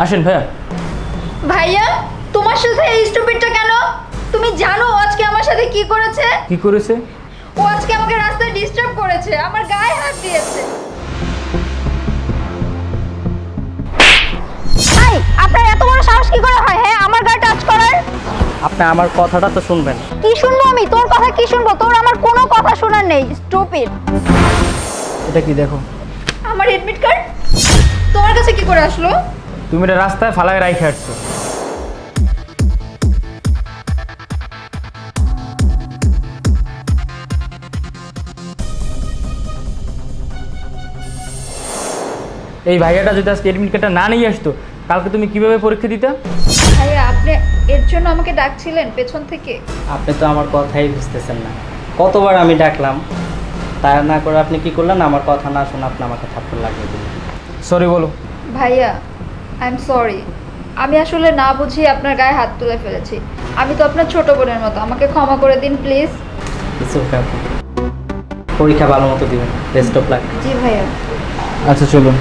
আসেন ভাইয়া। ভাইয়া তোমার সাথে এই স্টুপিডটা কেন? তুমি জানো আজকে আমার সাথে কি করেছে? কি করেছে? ও আজকে আমাকে রাস্তায় ডিস্টার্ব করেছে, আমার গায়ে হাত দিয়েছে। এই আপনার এত বড় সাহস কি করে হয় হ্যাঁ আমার গায়ে টাচ করার? আপনি আমার কথাটা তো শুনবেন। কি শুনবো আমি? তোর কথা কি শুনবো? তোর আমার কোনো কথা শোনার নেই, স্টুপিড। এটা কি দেখো? আমার এডমিট কার্ড তোমার কাছে কি করে আসলো? তুমি এটা রাস্তায় ফালায় রাইখে আসছো। এই ভাইয়াটা যদি আজকে এডমিট কার্ডটা না নিয়ে আসতো, কালকে তুমি কিভাবে পরীক্ষা দিতে? ভাইয়া আপনি এর জন্য আমাকে ডাকছিলেন পেছন থেকে? আপনি তো আমার কথাই বুঝতেছেন না। কতবার আমি ডাকলাম, তা না করে আপনি কি করলেন? আমার কথা না শুনে আপনি আমাকে থাপ্পড় লাগিয়ে দিলেন। সরি বলো। ভাইয়া আই এম সরি, আমি আসলে না বুঝি আপনার গায়ে হাত তুলে ফেলেছি। আমি তো আপনার ছোট বোনের মতো, আমাকে ক্ষমা করে দিন প্লিজ। কিছু পরীক্ষা ভালো মতো দিবেন। Best of luck. জি ভাইয়া। আচ্ছা চলো।